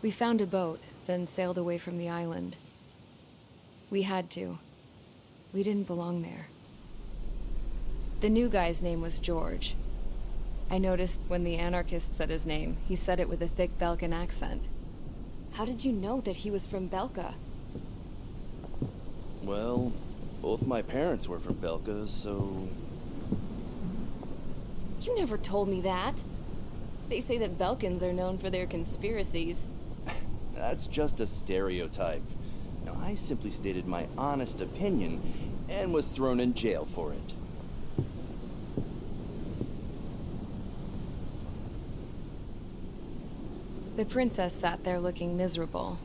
We found a boat, then sailed away from the island. We had to. We didn't belong there. The new guy's name was George. I noticed when the anarchist said his name, he said it with a thick Belkan accent. How did you know that he was from Belka? Well, both my parents were from Belka, so... You never told me that. They say that Belkans are known for their conspiracies. That's just a stereotype. Now, I simply stated my honest opinion and was thrown in jail for it. The princess sat there looking miserable.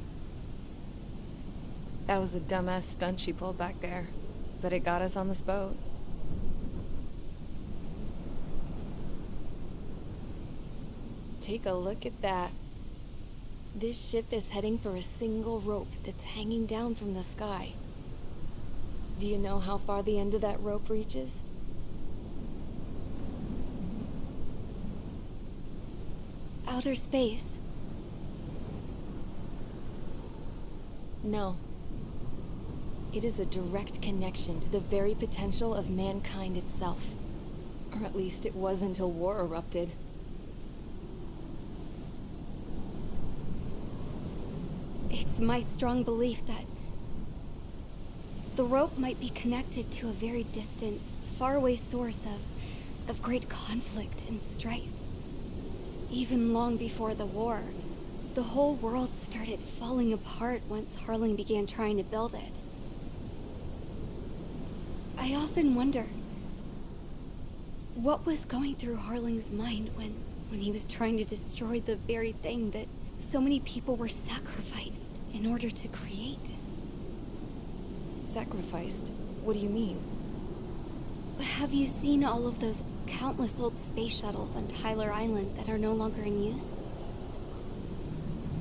That was a dumbass stunt she pulled back there, but it got us on this boat. Take a look at that. This ship is heading for a single rope that's hanging down from the sky. Do you know how far the end of that rope reaches? Outer space. No. It is a direct connection to the very potential of mankind itself. Or at least it was until war erupted. It's my strong belief that the rope might be connected to a very distant, faraway source of great conflict and strife. Even long before the war, the whole world started falling apart once Harling began trying to build it. I often wonder what was going through Harling's mind when he was trying to destroy the very thing that so many people were sacrificed in order to create. Sacrificed? What do you mean? Have you seen all of those countless old space shuttles on Tyler Island that are no longer in use?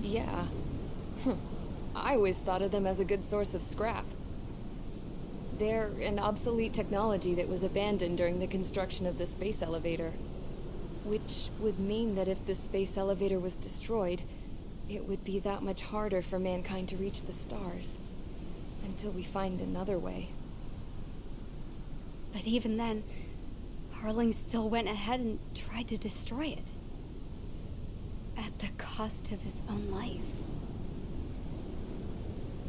Yeah. I always thought of them as a good source of scrap. They're an obsolete technology that was abandoned during the construction of the space elevator. Which would mean that if the space elevator was destroyed, it would be that much harder for mankind to reach the stars. Until we find another way. But even then, Harling still went ahead and tried to destroy it. At the cost of his own life.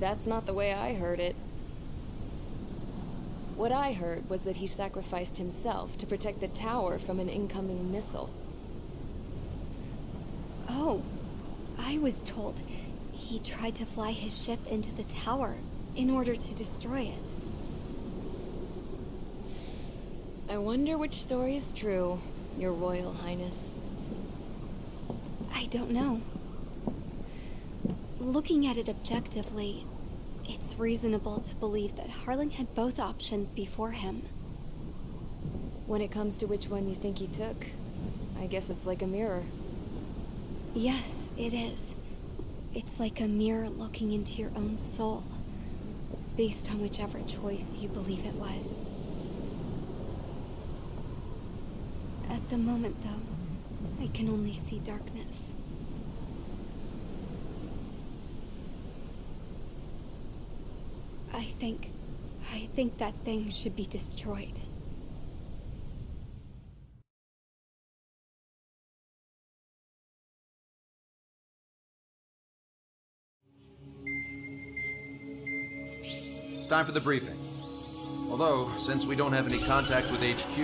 That's not the way I heard it. What I heard was that he sacrificed himself to protect the tower from an incoming missile. Oh, I was told he tried to fly his ship into the tower in order to destroy it. I wonder which story is true, Your Royal Highness. I don't know. Looking at it objectively, it's reasonable to believe that Harling had both options before him. When it comes to which one you think he took, I guess it's like a mirror. Yes, it is. It's like a mirror looking into your own soul, based on whichever choice you believe it was. At the moment, though, I can only see darkness. I think that thing should be destroyed. It's time for the briefing. Although, since we don't have any contact with HQ,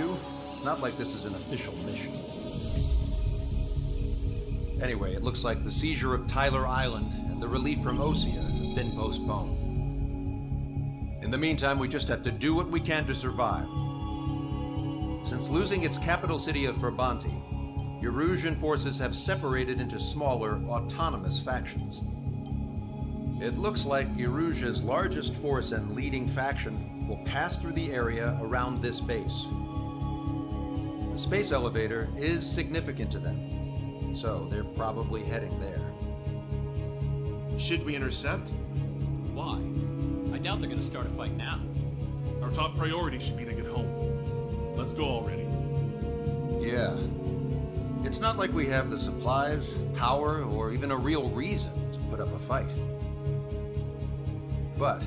it's not like this is an official mission. Anyway, it looks like the seizure of Tyler Island and the relief from Osea have been postponed. In the meantime, we just have to do what we can to survive. Since losing its capital city of Ferbanti, Erusian forces have separated into smaller, autonomous factions. It looks like Erusia's largest force and leading faction will pass through the area around this base. The space elevator is significant to them, so they're probably heading there. Should we intercept? Why? I doubt they're gonna start a fight now. Our top priority should be to get home. Let's go already. Yeah. It's not like we have the supplies, power, or even a real reason to put up a fight. But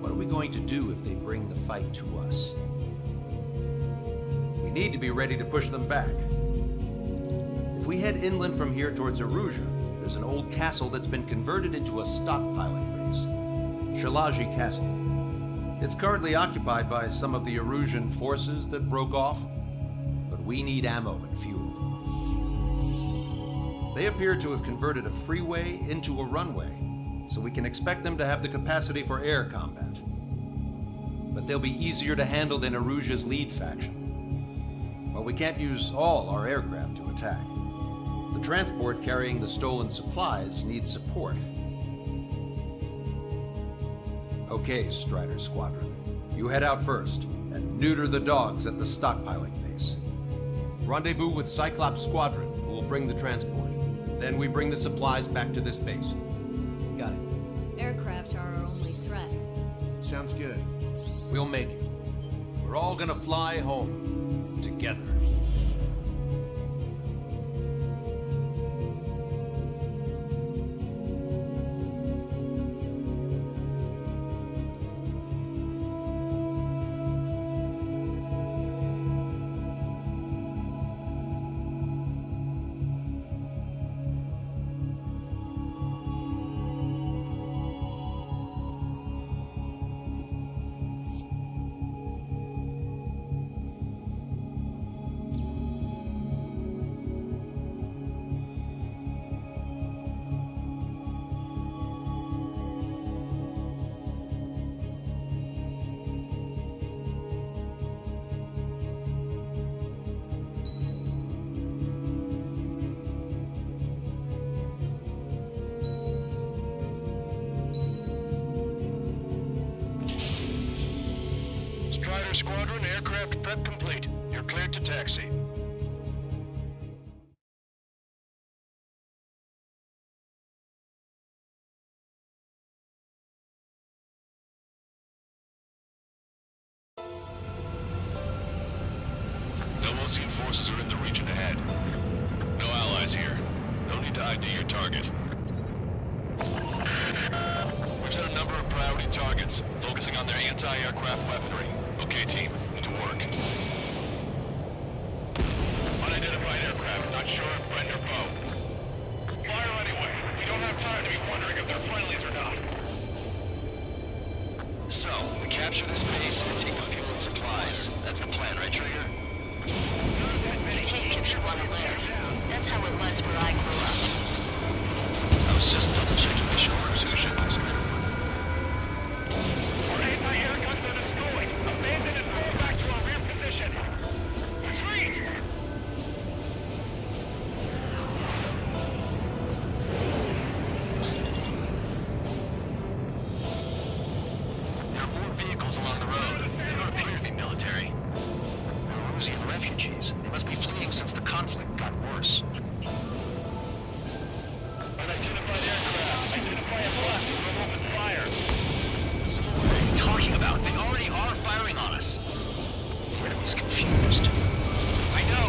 what are we going to do if they bring the fight to us? We need to be ready to push them back. If we head inland from here towards Aruja, there's an old castle that's been converted into a stockpiling base. Shalaji Castle. It's currently occupied by some of the Arujan forces that broke off, but we need ammo and fuel. They appear to have converted a freeway into a runway, so we can expect them to have the capacity for air combat. But they'll be easier to handle than Aruja's lead faction. While we can't use all our aircraft to attack, the transport carrying the stolen supplies needs support. Okay, Strider Squadron. You head out first and neuter the dogs at the stockpiling base. Rendezvous with Cyclops Squadron, who will bring the transport. Then we bring the supplies back to this base. Got it. Aircraft are our only threat. Sounds good. We'll make it. We're all gonna fly home. Together. Strider Squadron, aircraft prep complete. You're cleared to taxi. No Osean forces are in the region ahead. No allies here. No need to ID your target. We've set a number of priority targets, focusing on their anti-aircraft weaponry. Okay, team, to work. Unidentified aircraft, not sure if friend or foe. Fire anyway. We don't have time to be wondering if they're friendlies or not. So, we capture this base and take the fuel and supplies. That's the plan, right, Trigger? You take if you want to live. That's how it was where I grew up. I was just double-checking the show orders who should ask me. Our anti-air guns are destroyed. Abandon and fall back to our rear position. Retreat! There are more vehicles along the road. They don't appear to be military. They're Rusian refugees. They must be fleeing since the conflict got worse. Unidentified aircraft. Identify a blast and we'll open fire. What are you talking about? They already are firing on us. The enemy's confused. I know.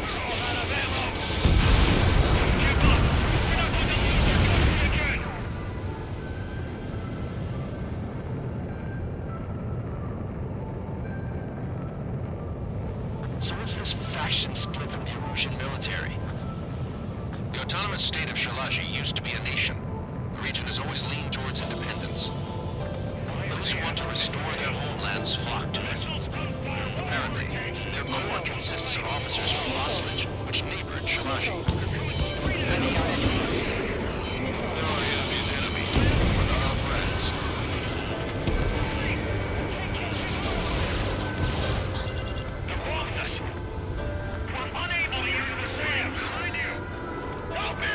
We're all out of ammo. Give up. We're not going to lose our country again. So what's this faction split from the Arusian military? The autonomous state of Shalaji used to be a nation. The region has always leaned towards independence. Those who want to restore their homelands flock to it. Apparently, their core consists of officers from Oslage, which neighbored Shalaji. They're our enemy's enemy. We're not our friends. They've blocked us. We're unable to use the SAM. Behind you. Help me!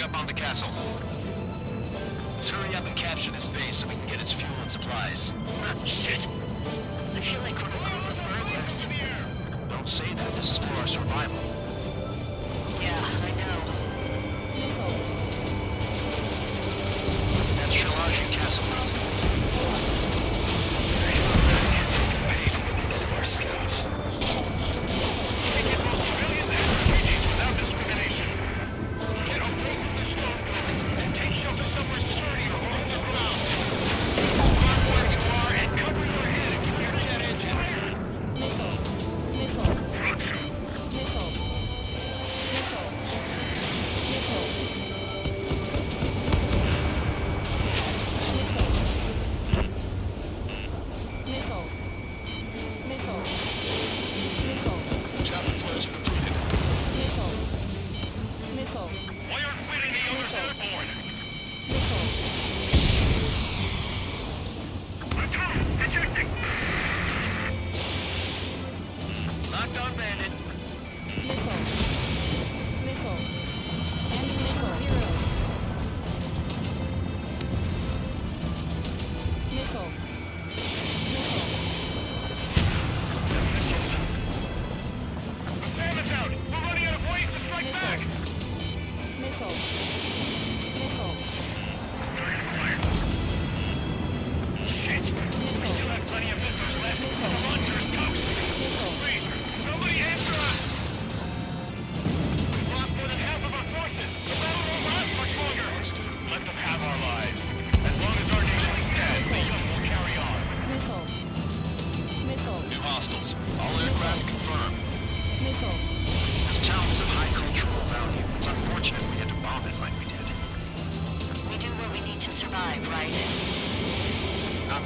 up on the castle. Let's hurry up and capture this base so we can get its fuel and supplies. Shit. I feel like we're a group of burglars. Don't say that. This is for our survival. Yeah, I know. That's Shalaji Castle.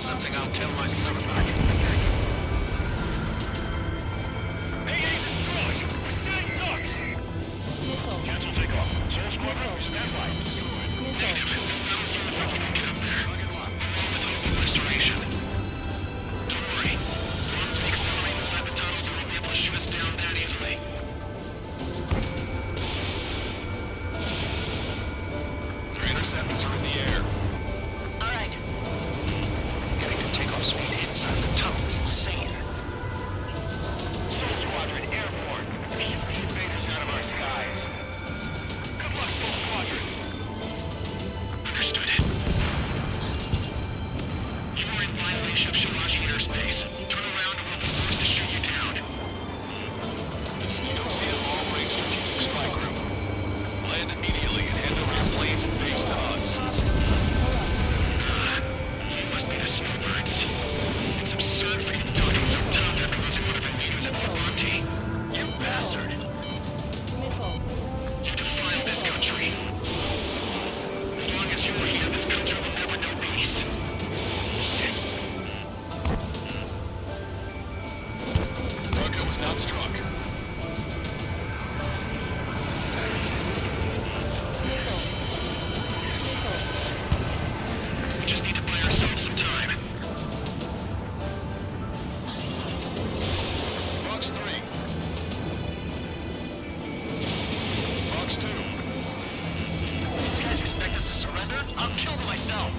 Something I'll tell my son about. Hey, destroyed! We're sitting ducks! Cancel takeoff. Soul Squadron, stand by. Negative. This mountain seems like we can get up there. With open restoration. Don't worry. Once we accelerate inside the tunnel, we won't be able to shoot us down that easily. Their interceptors are in the air. Speed inside the tunnel is insane. Soul Squadron airborne. Shoot the invaders out of our skies. Good luck, Soul Squadron. Understood. You are in violation of Shalaji airspace. Turn around or we'll be forced to shoot you down. This is the OCN long-range strategic strike group. Land immediately and hand over your planes and base to us. It's absurd for you talking so tough after losing one of your leaders at Levante. You bastard! You defiled this country. As long as you are here, this country will never know peace. Shit. Target was not struck. We just need to buy ourselves some time. Fox 3. Fox 2. These guys expect us to surrender? I'll kill them myself.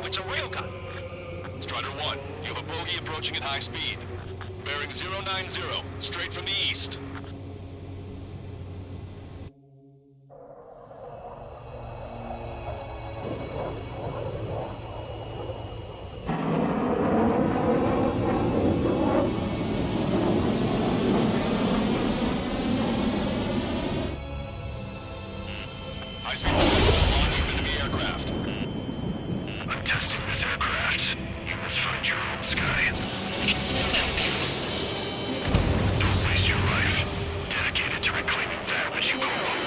It's a railgun. Strider 1, you have a bogey approaching at high speed. Bearing 090, straight from the east. High-speed projectile launch from enemy aircraft. I'm testing this aircraft. You must find your own sky. We can still help you. Don't waste your life. Dedicated to reclaiming that which you call home.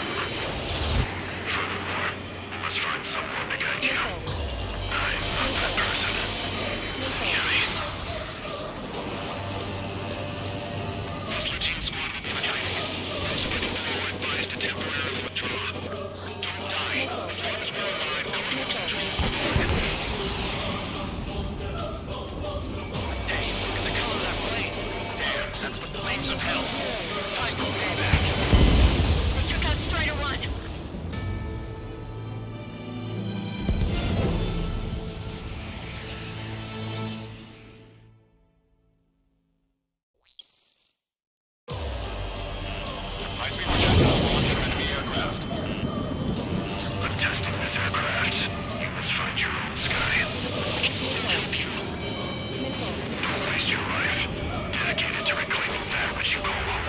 Furthermore, you must find someone to guide you. I'm not that person. Yuri. Hostile team squad will be retreating. Those working below are advised to temporarily withdraw. Don't die. As long as we're alive, no one hopes to train us with organs. Hey, look at the color of that plane. Damn, that's the flames of hell. It's time for payback. We took out Strider 1. High-speed projectile launch from enemy aircraft. I'm testing this aircraft. You must find your own sky. We can still help you. Don't waste your life. Dedicated to reclaiming that which you call home.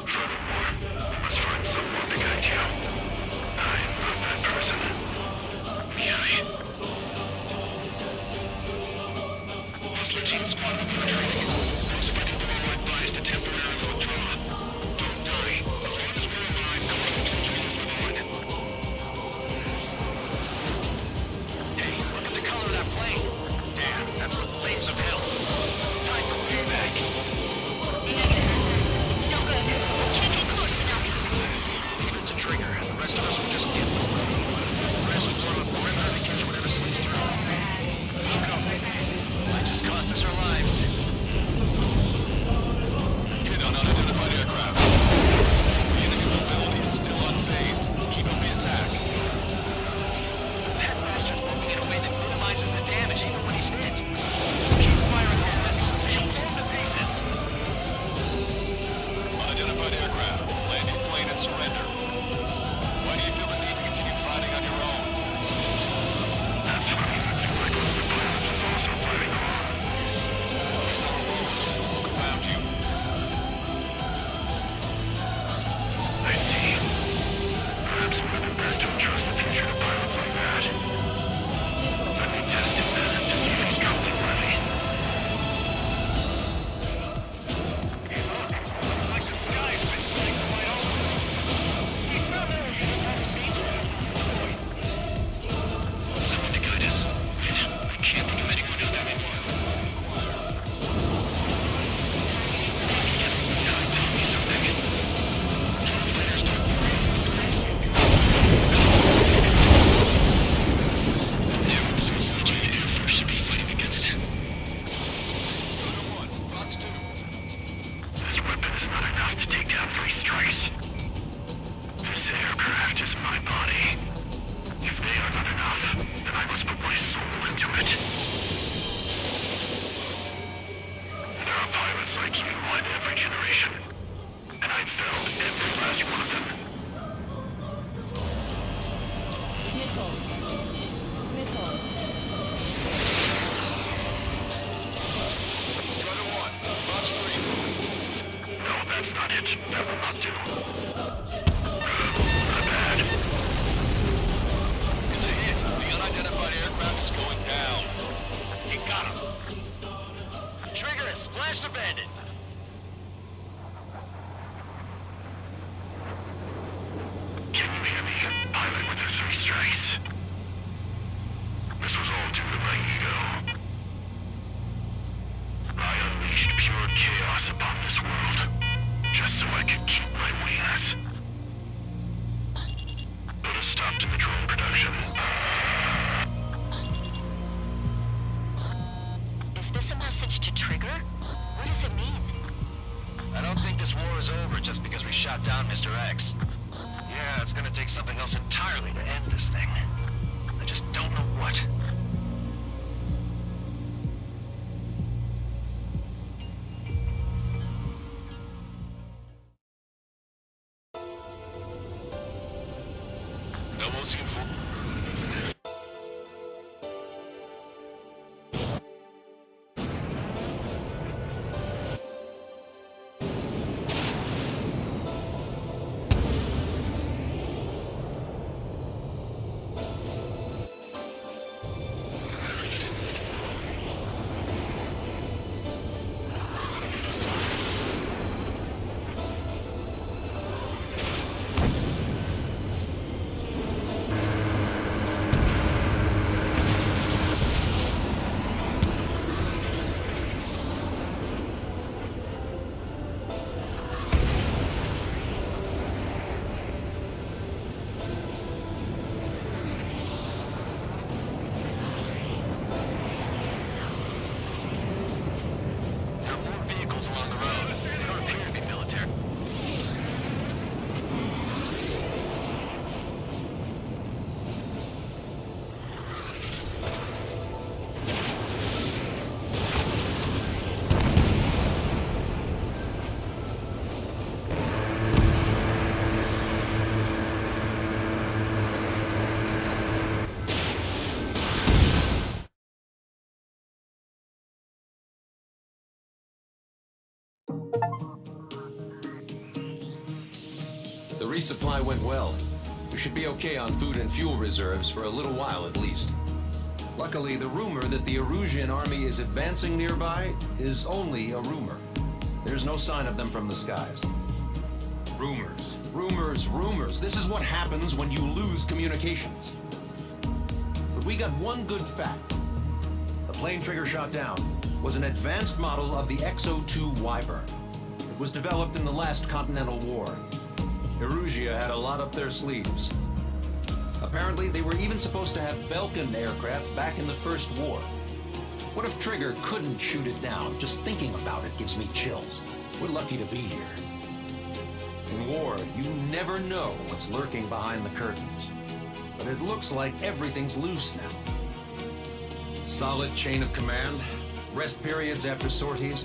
Furthermore, you must find someone to guide you. I'm not that person. Yuri. Hostile team squad will be retreating. Those fighting below are advised to temporarily withdraw. Don't die. As long as we're alive, no one hopes to treat us with organ. Hey, look at the color of that plane. Damn, that's the flames of hell. Time for payback. No good. Can't get close enough. Leave it to Trigger. The rest of us will just get them. The rest will form a perimeter to catch whatever slips through. Look up. Might just cost us our lives. Hit on unidentified aircraft. The enemy mobility is still unfazed. Keep up the attack. That bastard's moving in a way that minimizes the damage even when he's hit. Keep firing those missiles until you blow him to pieces. Unidentified aircraft. Landing plane and surrender. Why do you feel the need to continue fighting on your own? That's funny. It seems like one of the pilots is also fighting along. He's not alone. Look around you. I see. Perhaps it would have been best to entrust the future to pilots like that. Let me test him then to see if he's truly worthy. Hey, look. Looks like the sky's been split wide open. He's not there. Someone to guide us. I can't think of anyone who's that anymore. Now he told me something. Translators don't worry. Air Force should be fighting against him. Strider 1, Fox 2. This weapon is not enough to take down 3 strikes. This aircraft is my body. If they are not enough, then I must put my soul into it. There are pilots like you in every generation, and I've found every last one of them. Strider 1, Fox 3. No, that's not it. That will not do. My bad. It's a hit. The unidentified aircraft is going down. You got him. Trigger and splash the bandit. Can you hear me? Pilot with the 3 strikes. This was all due to my ego. I unleashed pure chaos upon this world, just so I could keep my wings. Put a stop to the drone production. Is this a message to Trigger? What does it mean? I don't think this war is over just because we shot down Mr. X. Yeah, it's gonna take something else entirely to end this thing. I just don't know what. Ocean 4. Along the road. They don't appear to be military. The resupply went well. We should be okay on food and fuel reserves for a little while at least. Luckily, the rumor that the Erusian army is advancing nearby is only a rumor. There's no sign of them from the skies. Rumors, rumors, rumors. This is what happens when you lose communications. But we got one good fact. The plane Trigger shot down was an advanced model of the XO-2 Wyvern. It was developed in the last Continental War. Erusia had a lot up their sleeves. Apparently, they were even supposed to have Belkin aircraft back in the First War. What if Trigger couldn't shoot it down? Just thinking about it gives me chills. We're lucky to be here. In war, you never know what's lurking behind the curtains. But it looks like everything's loose now. Solid chain of command, rest periods after sorties,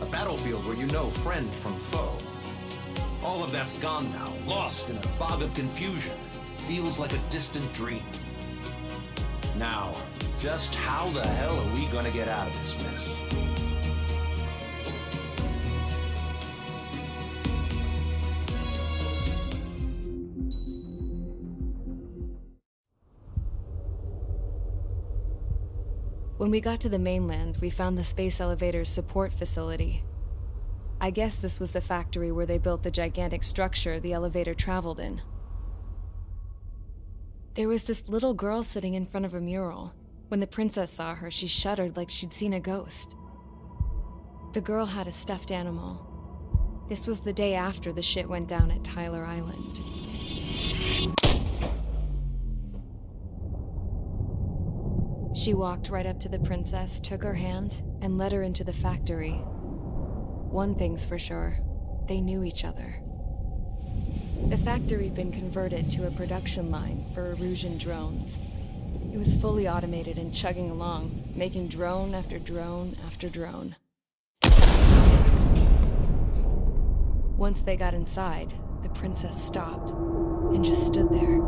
a battlefield where you know friend from foe. All of that's gone now, lost in a fog of confusion. Feels like a distant dream. Now, just how the hell are we gonna get out of this mess? When we got to the mainland, we found the space elevator's support facility. I guess this was the factory where they built the gigantic structure the elevator traveled in. There was this little girl sitting in front of a mural. When the princess saw her, she shuddered like she'd seen a ghost. The girl had a stuffed animal. This was the day after the shit went down at Tyler Island. She walked right up to the princess, took her hand, and led her into the factory. One thing's for sure, they knew each other. The factory'd been converted to a production line for Erusian drones. It was fully automated and chugging along, making drone after drone after drone. Once they got inside, the princess stopped and just stood there.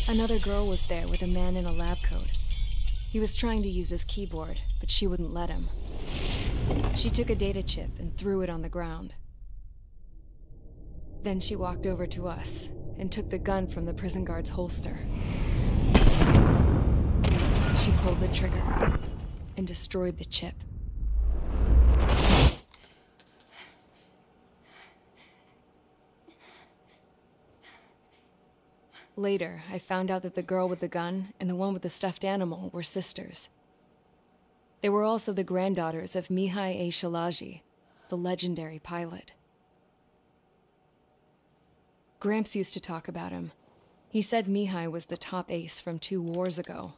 Another girl was there with a man in a lab coat. He was trying to use his keyboard, but she wouldn't let him. She took a data chip and threw it on the ground. Then she walked over to us and took the gun from the prison guard's holster. She pulled the trigger and destroyed the chip. Later, I found out that the girl with the gun and the one with the stuffed animal were sisters. They were also the granddaughters of Mihai A. Shalaji, the legendary pilot. Gramps used to talk about him. He said Mihai was the top ace from 2 wars ago.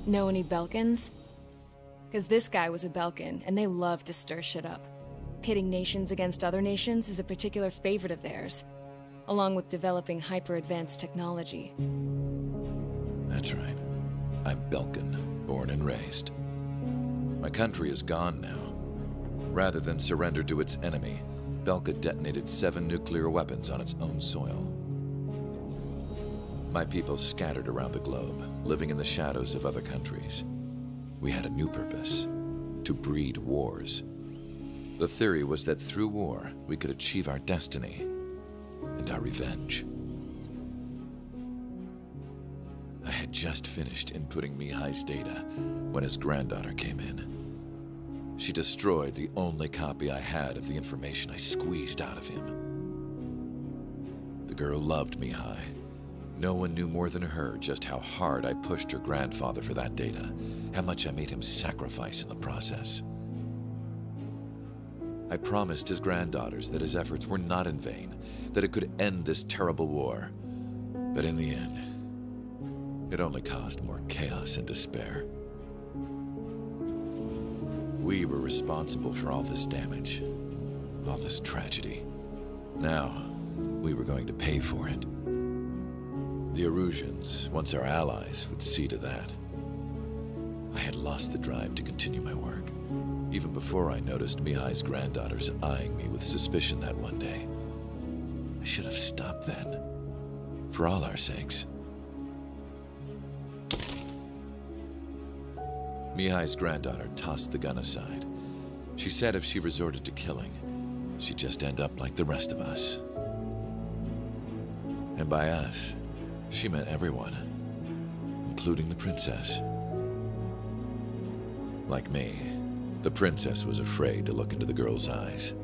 Know any Belkins? Because this guy was a Belkin, and they love to stir shit up. Pitting nations against other nations is a particular favorite of theirs, along with developing hyper-advanced technology. That's right. I'm Belkin, born and raised. My country is gone now. Rather than surrender to its enemy, Belka detonated 7 nuclear weapons on its own soil. My people scattered around the globe, living in the shadows of other countries. We had a new purpose: to breed wars. The theory was that through war, we could achieve our destiny and our revenge. I had just finished inputting Mihai's data when his granddaughter came in. She destroyed the only copy I had of the information I squeezed out of him. The girl loved Mihai. No one knew more than her just how hard I pushed her grandfather for that data, how much I made him sacrifice in the process. I promised his granddaughters that his efforts were not in vain, that it could end this terrible war. But in the end, it only caused more chaos and despair. We were responsible for all this damage, all this tragedy. Now, we were going to pay for it. The Erusians, once our allies, would see to that. I had lost the drive to continue my work, even before I noticed Mihai's granddaughters eyeing me with suspicion that one day. I should have stopped then, for all our sakes. Mihai's granddaughter tossed the gun aside. She said if she resorted to killing, she'd just end up like the rest of us. And by us, she meant everyone, including the princess. Like me, the princess was afraid to look into the girl's eyes.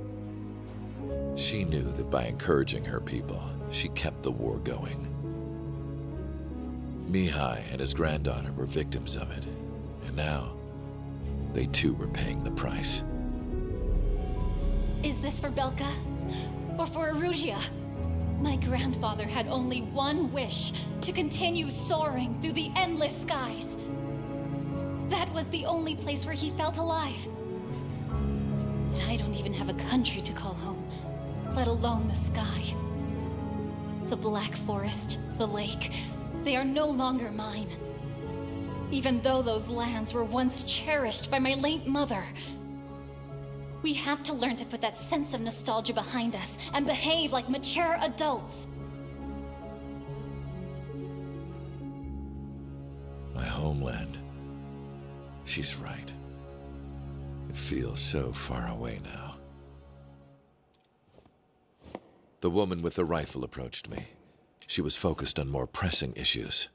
She knew that by encouraging her people, she kept the war going. Mihai and his granddaughter were victims of it, and now, they too were paying the price. Is this for Belka? Or for Erusia? My grandfather had only one wish: to continue soaring through the endless skies. That was the only place where he felt alive. But I don't even have a country to call home, let alone the sky. The Black Forest, the lake, they are no longer mine. Even though those lands were once cherished by my late mother. We have to learn to put that sense of nostalgia behind us and behave like mature adults. My homeland. She's right. It feels so far away now. The woman with the rifle approached me. She was focused on more pressing issues.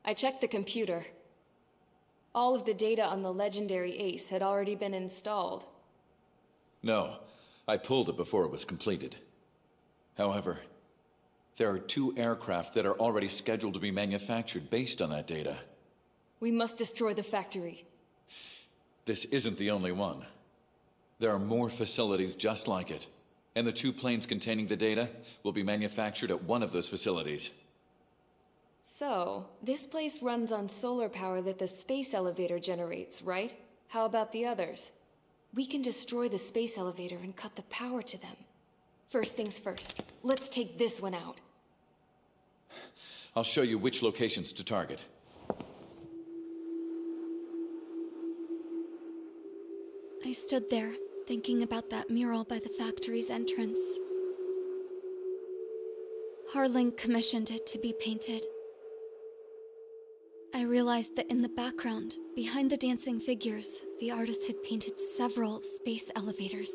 I checked the computer. All of the data on the legendary Ace had already been installed. No, I pulled it before it was completed. However, there are 2 aircraft that are already scheduled to be manufactured based on that data. We must destroy the factory. This isn't the only one. There are more facilities just like it, and the 2 planes containing the data will be manufactured at one of those facilities. So, this place runs on solar power that the space elevator generates, right? How about the others? We can destroy the space elevator and cut the power to them. First things first, let's take this one out. I'll show you which locations to target. I stood there, thinking about that mural by the factory's entrance. Harling commissioned it to be painted. I realized that in the background, behind the dancing figures, the artist had painted several space elevators.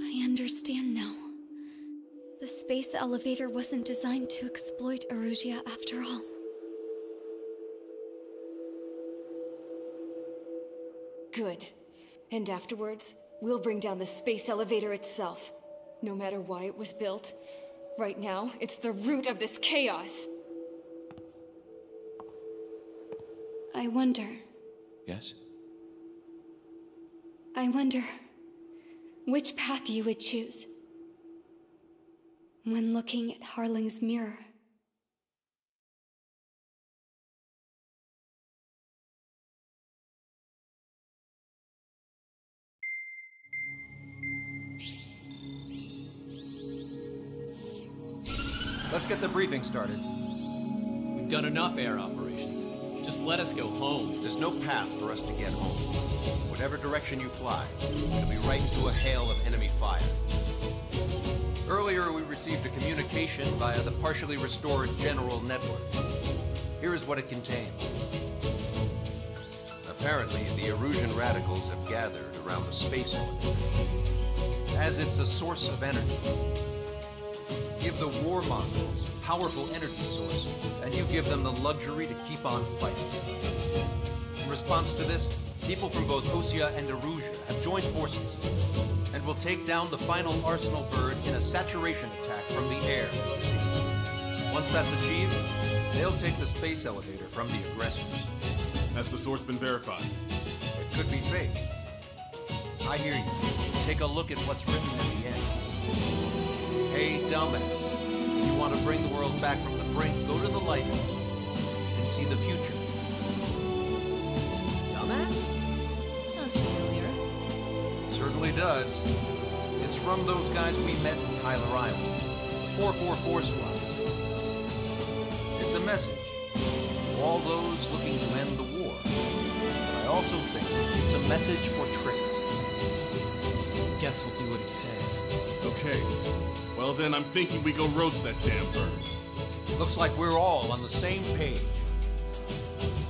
I understand now. The space elevator wasn't designed to exploit Erusia after all. Good. And afterwards, we'll bring down the space elevator itself. No matter why it was built, right now, it's the root of this chaos. I wonder. Yes? I wonder which path you would choose when looking at Harling's mirror. Let's get the briefing started. We've done enough air operations. Just let us go home. There's no path for us to get home. Whatever direction you fly, it'll be right into a hail of enemy fire. Earlier, we received a communication via the partially restored general network. Here is what it contained. Apparently, the Erusian radicals have gathered around the space elevator, as it's a source of energy. Give the warmongers a powerful energy source, and you give them the luxury to keep on fighting. In response to this, people from both Osea and Erusia have joined forces, and will take down the final Arsenal bird in a saturation attack from the air and the sea. Once that's achieved, they'll take the space elevator from the aggressors. Has the source been verified? It could be fake. I hear you. Take a look at what's written at the end. Hey, dumbass. If you want to bring the world back from the brink, go to the lighthouse and see the future. Dumbass? Sounds familiar. It certainly does. It's from those guys we met in Tyler Island. 444 Squad. It's a message to all those looking to end the war. But I also think it's a message for Trick. Guess we'll do what it says. Okay. Well then, I'm thinking we go roast that damn bird. Looks like we're all on the same page.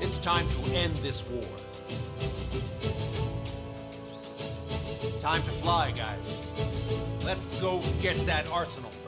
It's time to end this war. Time to fly, guys. Let's go get that Arsenal bird.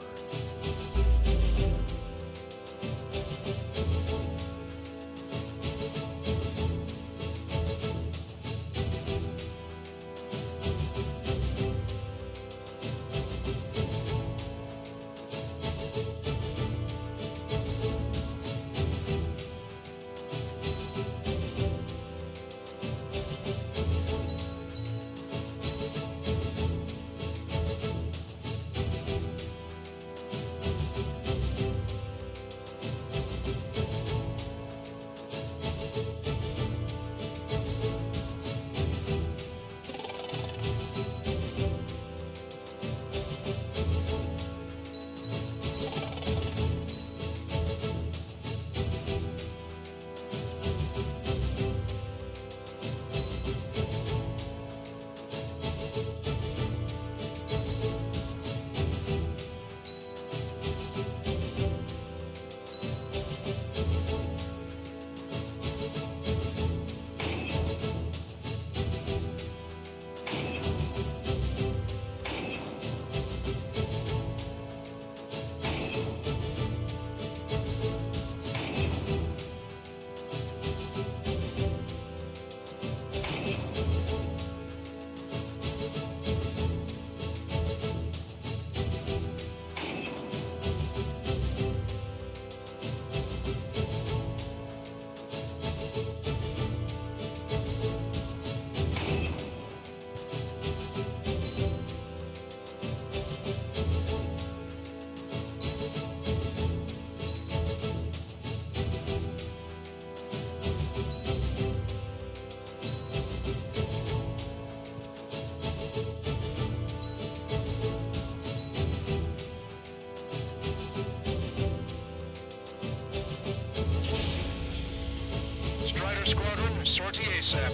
Squadron, sortie ASAP.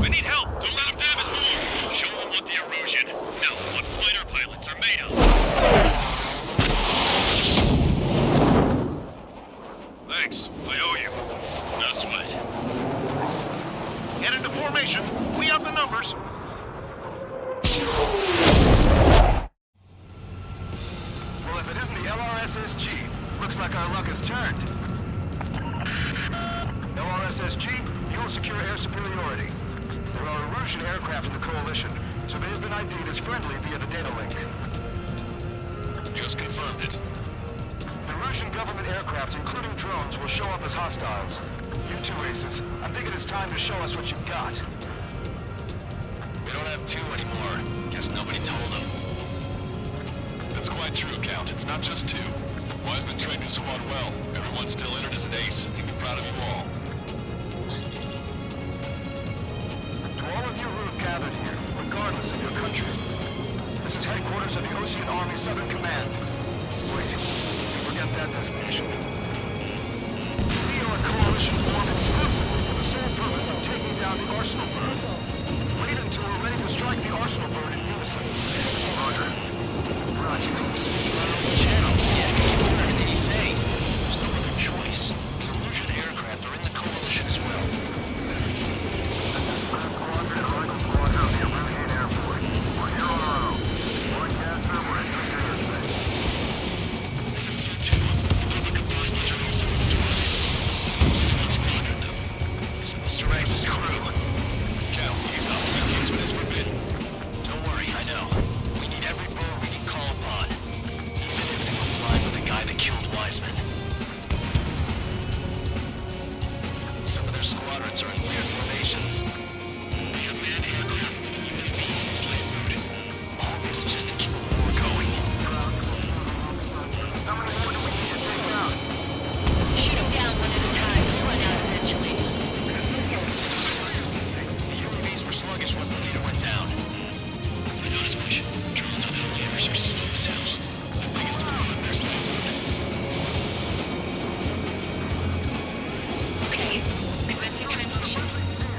We need help! Don't let them damage more! Show them what the Erusian, no, what fighter pilots are made of! Thanks, I owe you. No sweat. Get into formation. We have the numbers. Well, if it isn't the LRSSG, looks like our luck has turned. LRSSG, you'll secure air superiority. There are Erusian aircraft in the Coalition, so they have been ID'd as friendly via the data link. Just confirmed it. The Erusian government aircraft, including drones, will show up as hostiles. You two aces, I think it is time to show us what you've got. We don't have two anymore. Guess nobody told them. That's quite true, Count. It's not just two. Wiseman trained his squad well. Everyone still entered as an ace. He'd be proud of you all. To all of you who have gathered here, regardless of your country, this is headquarters of the Ocean Army Southern Command. Wait, forget that designation. We are a coalition formed exclusively for the sole purpose of taking down the Arsenal bird. Wait until we're ready to strike the Arsenal bird in unison. Roger. Right. Channel. Yeah, what did he say? There's no other choice. The Illusion aircraft are in the coalition as well. Mr. Rex's crew. Cal, he's up. Engagement is forbidden. Don't worry, I know. We need every bird we can call upon. Even if it complies with the guy that killed Wiseman. Some of their squadrons are in weird formations. We have manned aircraft with UID flight route. All this just to keep the war going. How many more do we need to take out? Shoot them down one at a time. We'll run out eventually. The UAVs were sluggish once the leader went down. I thought as much. Drones without layers are slow as hell. The biggest problem there's left. Okay, commencing transmission.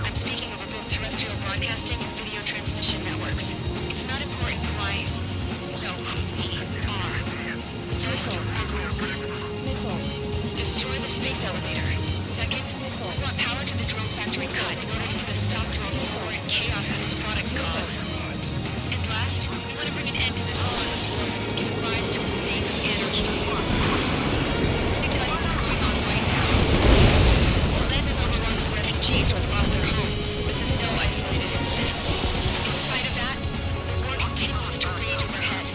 I'm speaking over both terrestrial broadcasting and video transmission networks. It's not important who I know who we are. First, our goals. Destroy the space elevator. Second, we want power to the drone factory cut in order to put a stop to all the war and chaos that its products cause. And last, we want to bring an end to this lawless war that has given rise to a state of anarchy. Let me tell you what's going on right now. The land is overrun with refugees who have lost their homes. This is no isolated incident. In spite of that, the war continues to rage overhead.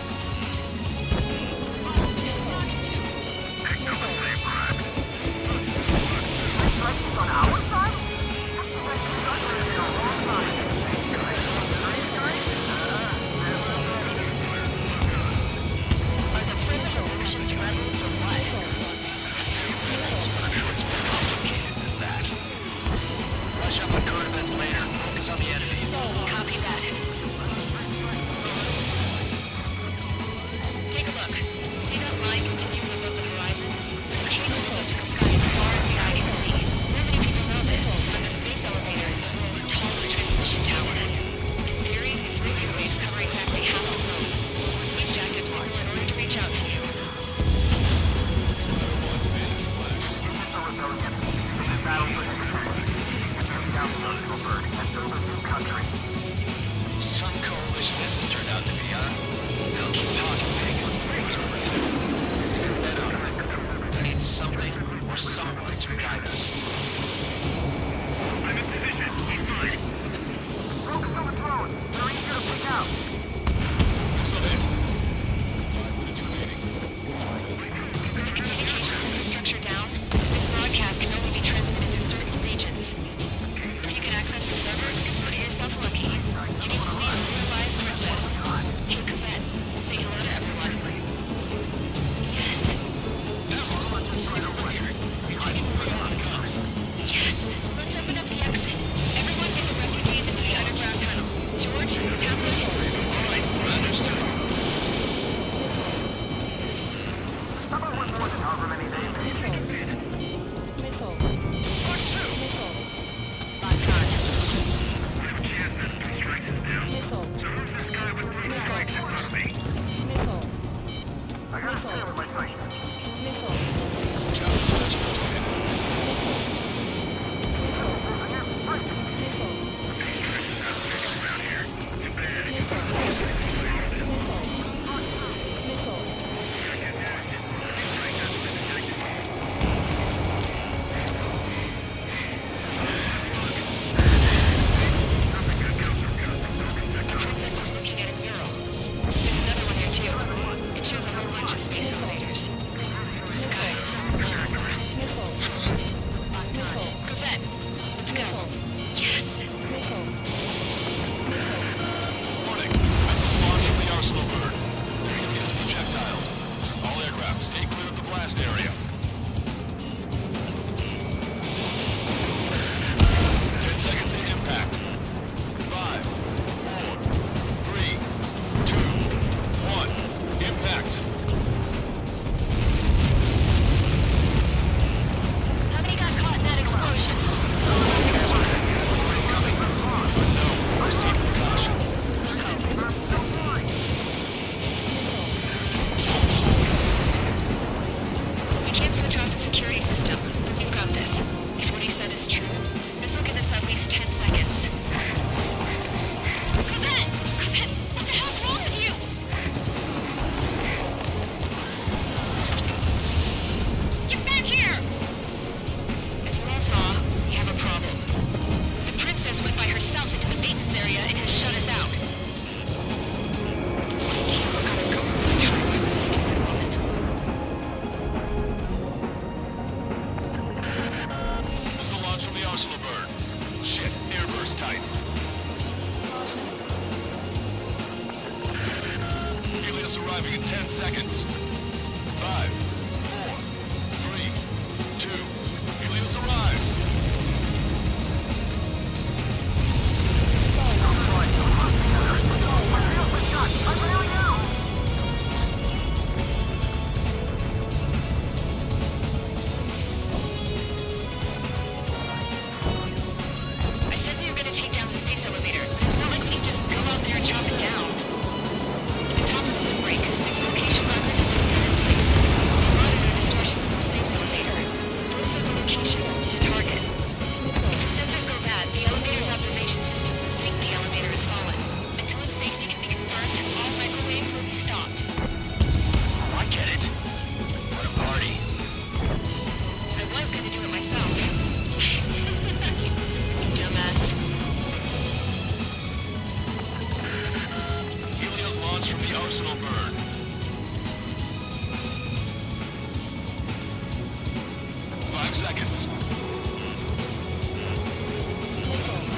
On our side? Are the friendly illusions rebels or what? I'm sure it's more complicated than that. Rush up on code events later. Focus on the enemy. Copy that. Take a look. See that line continuing above the horizon? The cable goes to the sky as far as the eye can see. Not many people know this, but the space elevator is the world's tallest transmission tower. In theory, its radio waves cover exactly half the globe. We've jacked up signal in order to reach out to you. Some coalition this has turned out to be, huh? They'll keep talking big once the war's over, too. We need something or someone to guide us. I'm in position. Keep fine. Focus on the drone. They're easier to pick out. Missile hit. 5 minutes remaining. With the communications infrastructure down, this broadcast can only be transmitted to certain regions. If you can access the server, consider yourself lucky. You need to see a real-life princess. Hey, Cosette, say hello to everyone. Yes. Yes. Let's open up the exit. Everyone get the refugees into the underground tunnel. George, tablet. All right, understood. Someone went more than however many days. What's true? Lock on. We have a chance that three strikes is down. So who's this guy with 3 strikes in front of me? I gotta stay with my sight. Challenge judgment. Around here. Too bad. arriving in 10 seconds. 5, 4, 3, 2. Helios arrived. I said we were gonna take down the space elevator. It's not like we can just go out there and chop it down. At the top of the windbreak, 6 location markers have been set in place. We monitor distortions in the space elevator. Those are the locations we need to target. If the sensors go bad, the elevator's observation system will think the elevator has fallen. Until its safety can be confirmed, all microwaves will be stopped. Oh, I get it. What a party. I was gonna do it myself. Dumbass. Helios launched from the Arsenal bird. 5 seconds.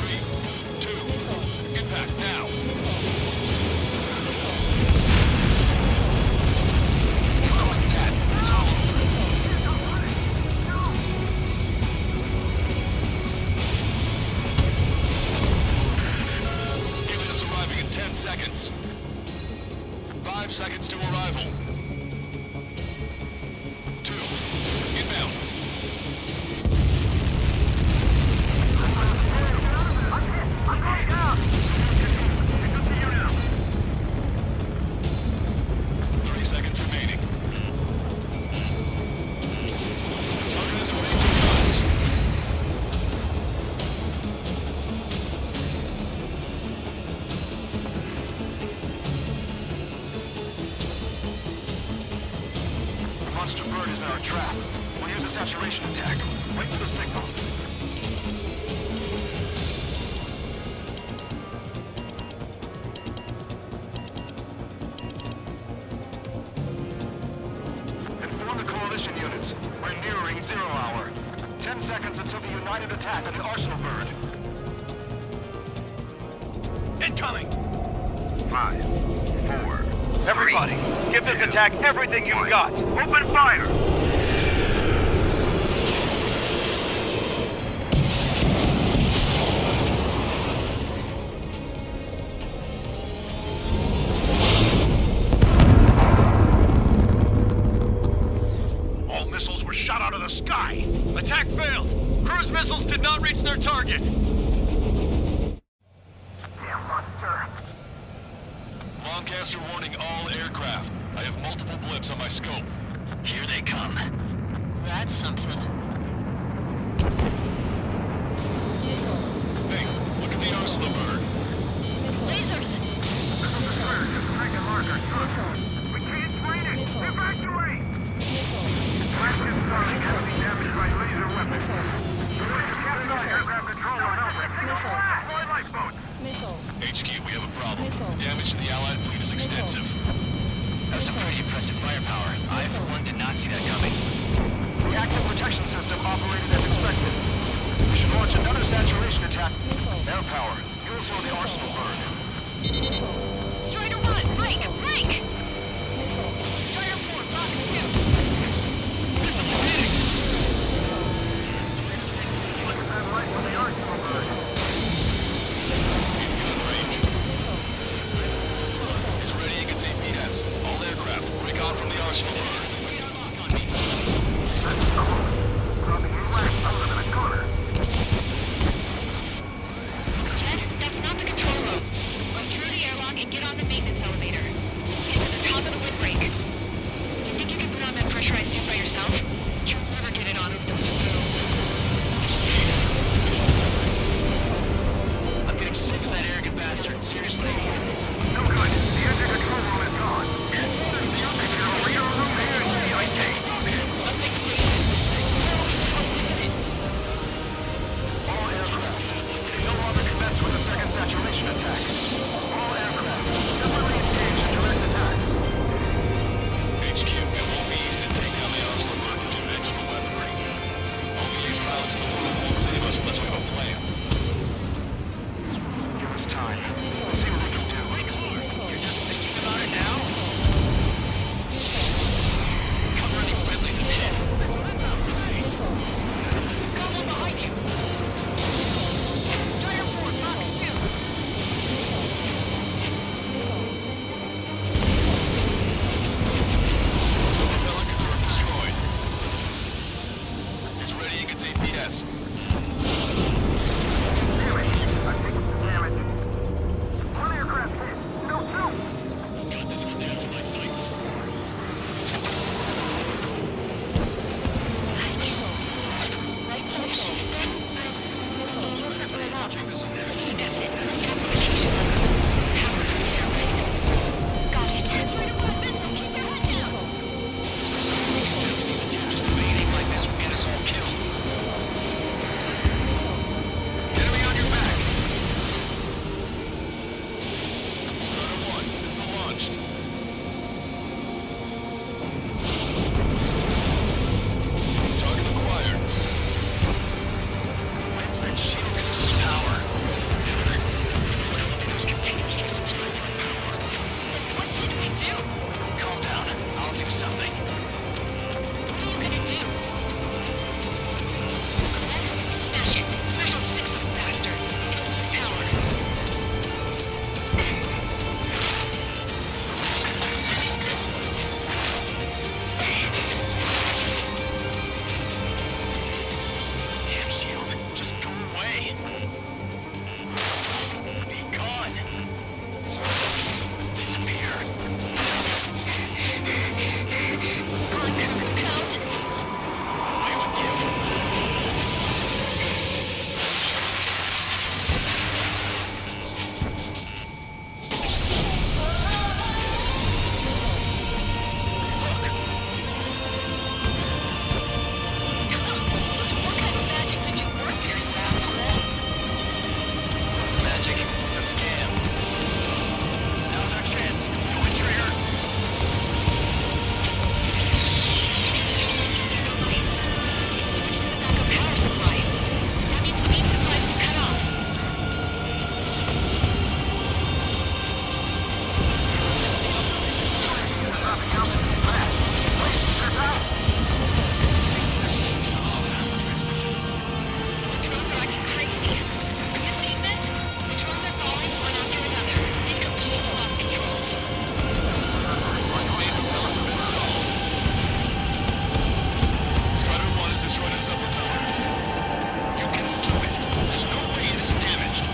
3, 2, impact now. Helios arriving in 10 seconds. 5 seconds to arrival. 2, inbound. I'm going down! 30 seconds remaining. Target is in range of guns. The monster bird is in our trap. We'll use a saturation attack. Wait for the signal. Inform the coalition units. We're nearing 0 hour. 10 seconds until the united attack on the Arsenal bird. Incoming! 5, 4. Everybody, give this attack everything you've got. Open fire! All missiles were shot out of the sky. Attack failed. Cruise missiles did not reach their target. Damn monster. Lancaster warning all aircraft. I have multiple blips on my scope. Here they come. That's something. Hey, look at the Arsenal bird. Lasers! This is the bird. Just make a marker. We can't find it. Evacuate! Blast is starting. Heavily damaged by laser weapons. Captain aircraft control on Alpha. Deploy lifeboats. HQ, we have a problem. Damage to the Allied fleet is extensive. That's some pretty impressive firepower. I, for one, did not see that coming. The active protection system operated as expected. We should launch another saturation attack. Air power. You'll slow the Arsenal bird. Strider 1, Mike! Mike! Strider 4, Fox 2. Satellite from the Arsenal bird. Gun range. It's ready against APS. All aircraft, recon from the Arsenal bird. Dropping AWACS out of the corner. Ted, that's not the control room. Go through the airlock and get on the maintenance elevator. Get to the top of the windbreak. Do you think you can put on that pressurized suit by yourself? You'll never get it on. I'm getting sick of that arrogant bastard. Seriously. No good. The engine control room is gone. If you'll read our room here in UID. All aircraft. No longer commence with a second saturation attack. All aircraft. Separately breached. Target acquired. When's that shield gonna lose power? Elevators continuously supply more power. Then what should we do? Calm down. I'll do something. What are you gonna do? Smash it. Smash those things faster. It'll lose power. Damn shield. Just go away. Be gone. Disappear. Count. Away with you. Just what kind of magic did you work here, you asshole? What's magic? It's a scam. Now's our chance. Do it, Trigger. Switch to the backup power supply. That means the main supply's been cut off. The drones are acting crazy. Have you seen this? The drones are falling one after another. They've completely lost control. Arcane propellers have been stalled. Strider 1 has destroyed a sub-propeller. You can do it. There's no way it is damaged.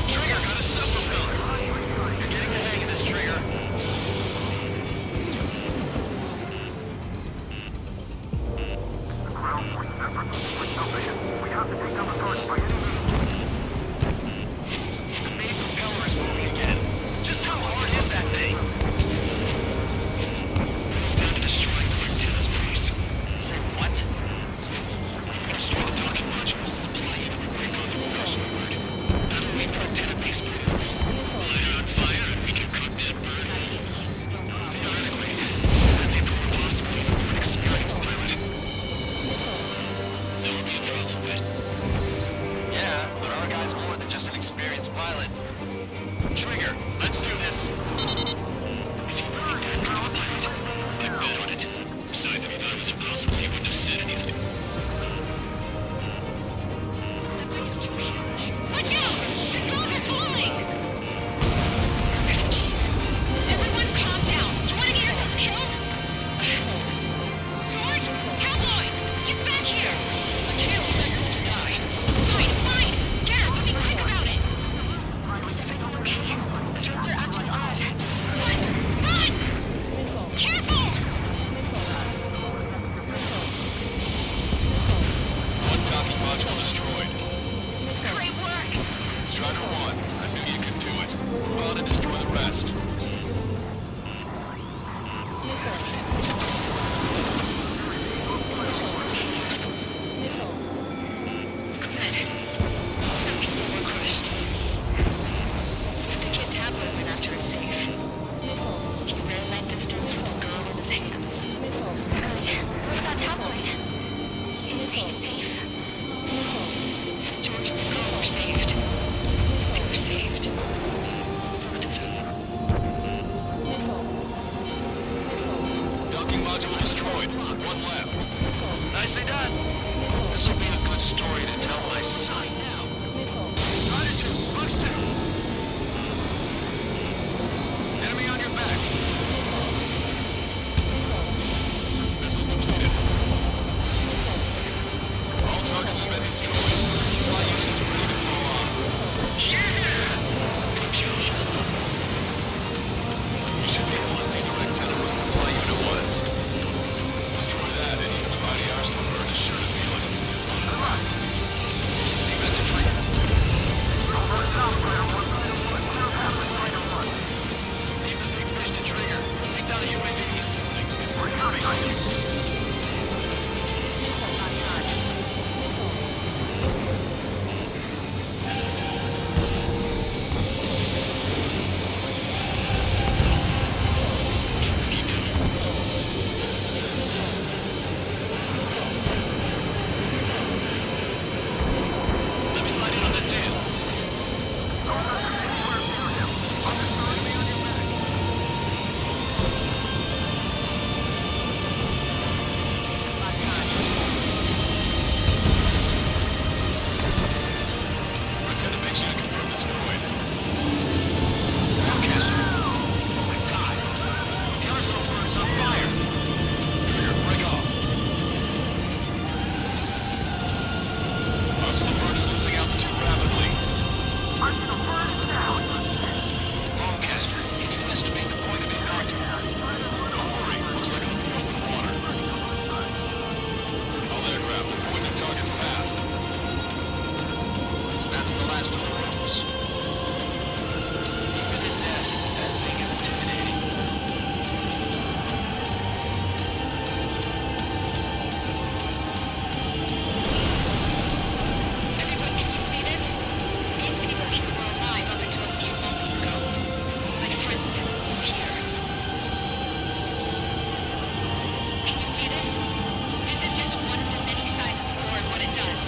Trigger got a sub-propeller. You're getting the hang of this, Trigger. The main propeller is moving again. Just how hard is that thing? Down to destroying the antenna's base. Say what? Destroy the talking modules that supply you to break on the propulsion board. That'll leave the antenna base for you. Light it on fire and we can cook that bird. Theoretically, that'd be more possible for an experienced pilot. That would be a trouble, but... Yeah, but our guy's more than just an experienced pilot. Trigger, let's do this. Is he really that good of a pilot? I bet on it. Besides, if he thought it was impossible, he wouldn't have said anything. That thing is too huge. Watch out! The drones are falling! Jeez. Everyone calm down. Do you want to get yourself killed? George! Tabloid! Get back here! A tail deserves to die. Fine, fine! Get up! Be quick about it! Is everything okay? The drones are acting odd. Run! Run! Careful! One docking module destroyed. Great work! Strider 1, I knew you could do it. Move on and destroy the rest. Good. Some people were crushed. The kid Tabloid went after a safe. He ran that distance with the gun in his hands. Good. What about Tabloid? Is he safe? George and the girl were saved. They were saved. Both of them. Docking module destroyed. One left. Nicely done. This will be a good story to tell my son. Rider 2, Bugs 2. Enemy on your back. should be able to see direct tell where the supply unit was. Destroy that, and even the mighty arsenal bird is sure to feel it. Aim at the trigger. Aim the big fish to trigger. Take down the UIDs. We're counting on you. Let me slide in on that tail. Lieutenant makes you to confirm destroyed. Forecaster. Oh my god. The arsenal bird's on fire. Trigger, break off. Arsenal bird is losing altitude rapidly. Forecaster, can you estimate the point of impact? Don't worry, looks like it'll be open water. All aircraft, avoid the target's path. That's the last of the ropes. Even in death, that thing is intimidating. Everyone, can you see this? These people here were alive up until a few moments ago. My friend is here. Can you see this? This is just one of the many sides of the war and what it does.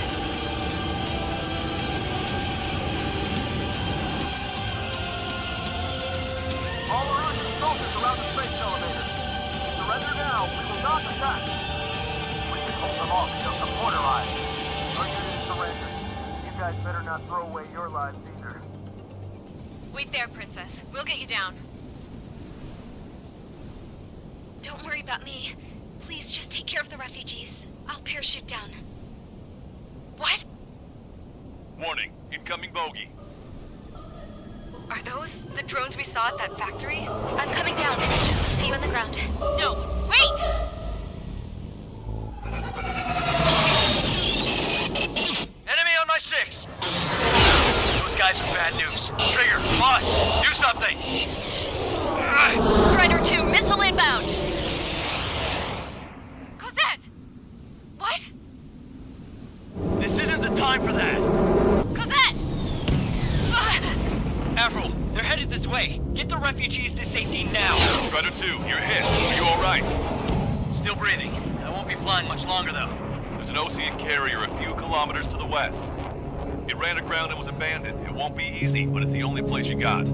All Russian soldiers around the space elevator. Surrender now. We will not attack. We can hold them off until some point arrives. Our units surrender. You guys better not throw away your lives either. Wait there, Princess. We'll get you down. Don't worry about me. Please just take care of the refugees. I'll parachute down. What? Warning, incoming bogey. Are those the drones we saw at that factory? I'm coming down. I'll see you on the ground. No, wait! Enemy on my 6! Those guys are bad news. Trigger, boss, do something! Strider 2, missile inbound! Cosette! What? This isn't the time for that! Cosette! Avril, they're headed this way. Get the refugees to safety now. Strider 2, you're hit. Are you alright? Still breathing. I won't be flying much longer, though. There's an OCN carrier a few kilometers to the west. It ran aground and was abandoned. It won't be easy, but it's the only place you got.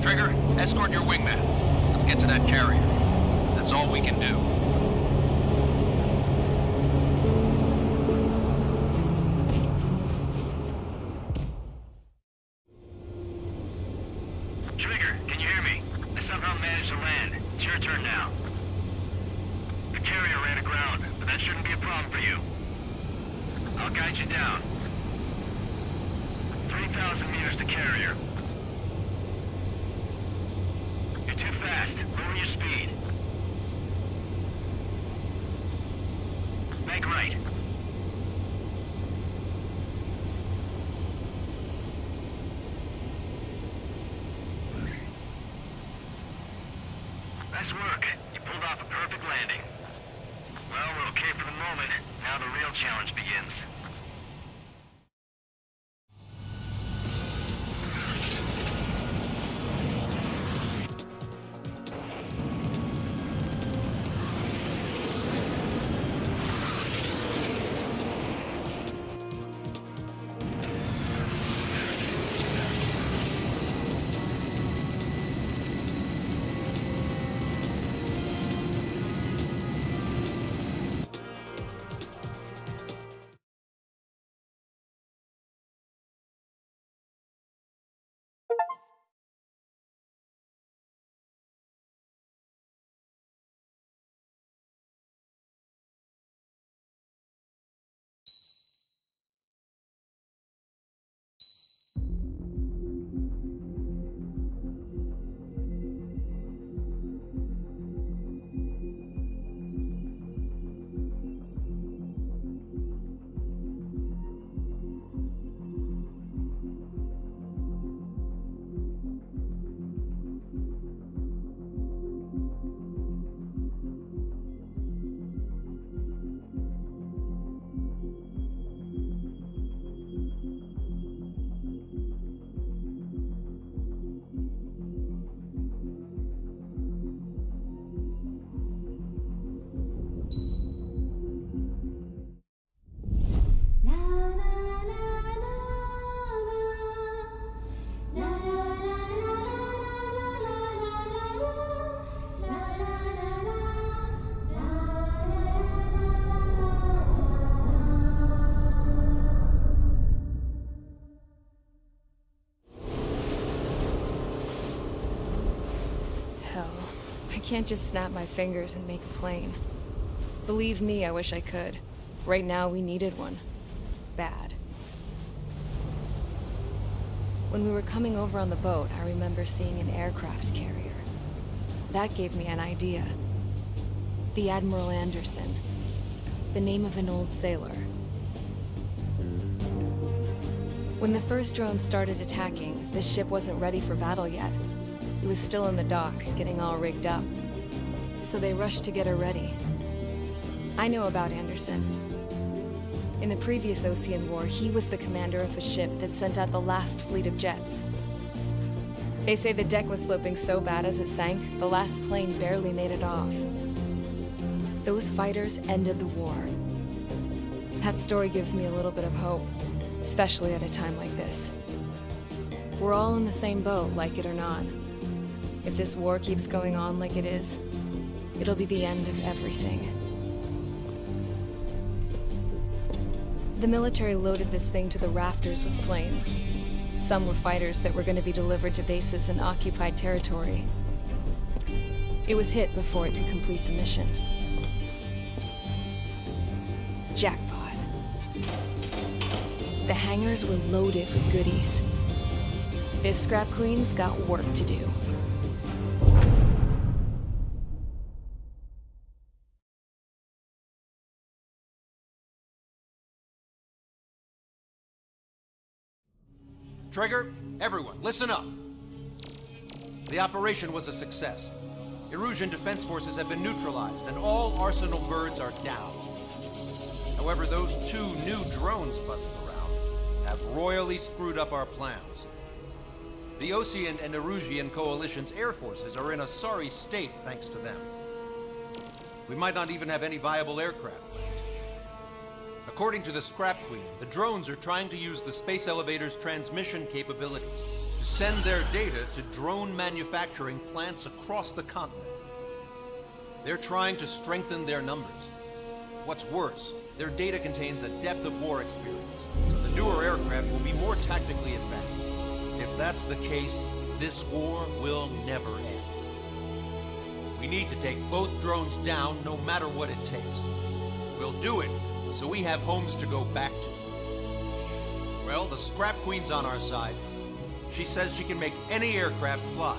Trigger, escort your wingman. Let's get to that carrier. That's all we can do. Trigger, can you hear me? I somehow managed to land. It's your turn now. The carrier ran aground, but that shouldn't be a problem for you. I'll guide you down. 3,000 meters to carrier. You're too fast. Lower your speed. Bank right. Nice work. You pulled off a perfect landing. Well, we're okay for the moment. Now the real challenge begins. I can't just snap my fingers and make a plane. Believe me, I wish I could. Right now, we needed one. Bad. When we were coming over on the boat, I remember seeing an aircraft carrier. That gave me an idea. The Admiral Anderson. The name of an old sailor. When the first drone started attacking, the ship wasn't ready for battle yet. It was still in the dock, getting all rigged up. So they rushed to get her ready. I know about Anderson. In the previous Ocean War, he was the commander of a ship that sent out the last fleet of jets. They say the deck was sloping so bad as it sank, the last plane barely made it off. Those fighters ended the war. That story gives me a little bit of hope, especially at a time like this. We're all in the same boat, like it or not. If this war keeps going on like it is, it'll be the end of everything. The military loaded this thing to the rafters with planes. Some were fighters that were going to be delivered to bases in occupied territory. It was hit before it could complete the mission. Jackpot. The hangars were loaded with goodies. This Scrap Queen's got work to do. Trigger, everyone, listen up. The operation was a success. Erusian defense forces have been neutralized, and all Arsenal birds are down. However, those 2 new drones buzzing around have royally screwed up our plans. The Ocean and Erusian coalition's air forces are in a sorry state thanks to them. We might not even have any viable aircraft left. According to the Scrap Queen, the drones are trying to use the space elevator's transmission capabilities to send their data to drone manufacturing plants across the continent. They're trying to strengthen their numbers. What's worse, their data contains a depth of war experience, so the newer aircraft will be more tactically advanced. If that's the case, this war will never end. We need to take both drones down no matter what it takes. We'll do it so we have homes to go back to. Well, the Scrap Queen's on our side. She says she can make any aircraft fly.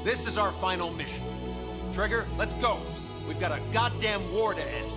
This is our final mission. Trigger, let's go. We've got a goddamn war to end.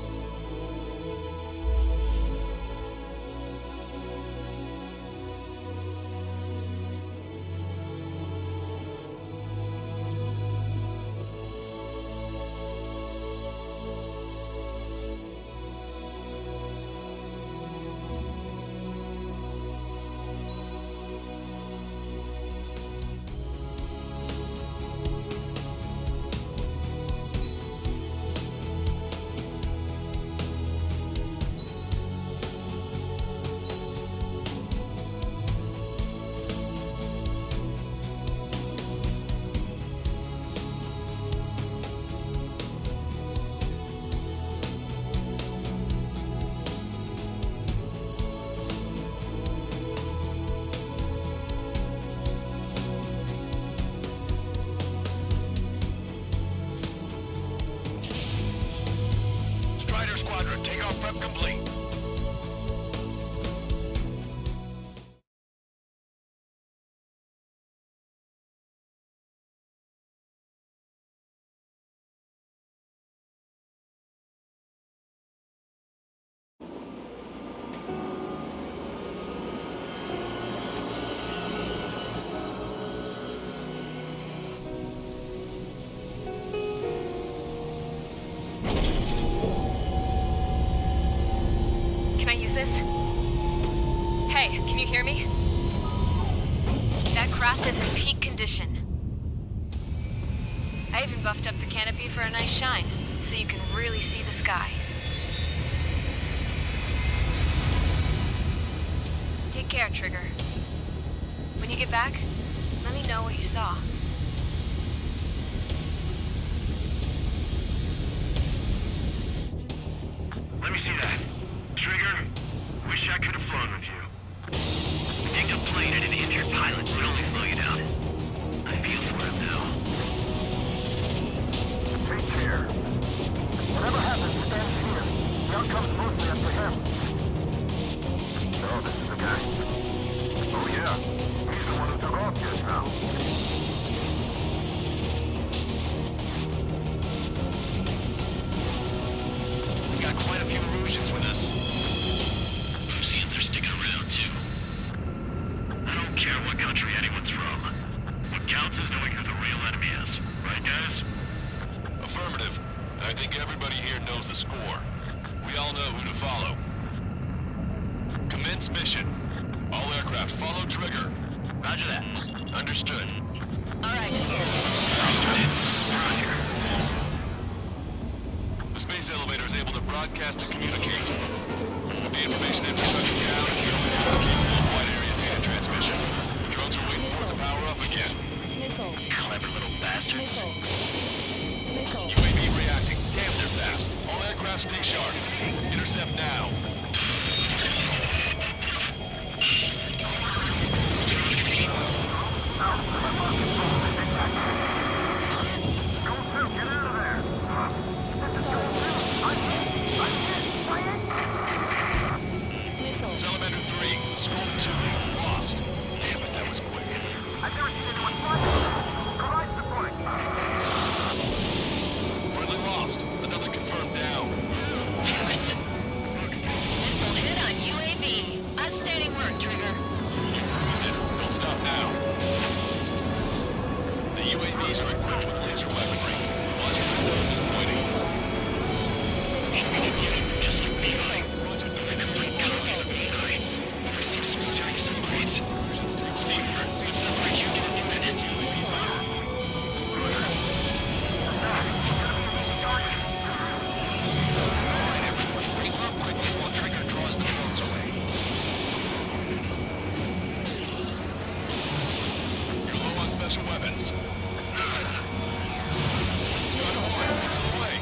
Squadron, takeoff prep complete. Hey, can you hear me? That craft is in peak condition. I even buffed up the canopy for a nice shine, so you can really see the sky. Take care, Trigger. When you get back, let me know what you saw. Let me see that. Trigger, wish I could have flown with you. Nicked a plane and an injured pilot would only slow you down. I feel for him now. knows the score. We all know who to follow. Commence mission. All aircraft follow trigger. Roger that. Understood. Alright. The space elevator is able to broadcast and communicate. With the information infrastructure down, the elevator is capable of wide area data transmission. The drones are waiting for it to power up again. Clever little bastards. UAV reacting. Damn, they're fast. All aircraft stay sharp. Intercept now. Salamander 3, Scope 2, lost. Damn it, that was quick. I've never seen anyone fly. Provide support. Friendly lost. Another confirmed down. Damn it. Missile hit on UAV. Outstanding work, Trigger. Used it. Don't stop now. The UAVs are equipped with laser weaponry. Watch where the nose is pointing. Just like B9. The complete copies of B9. Received some serious upgrades. See separate unit in a minute. UAVs are. Regroup quickly while Trigger draws the drones away. You're low on special weapons. Start a horn. Missile away.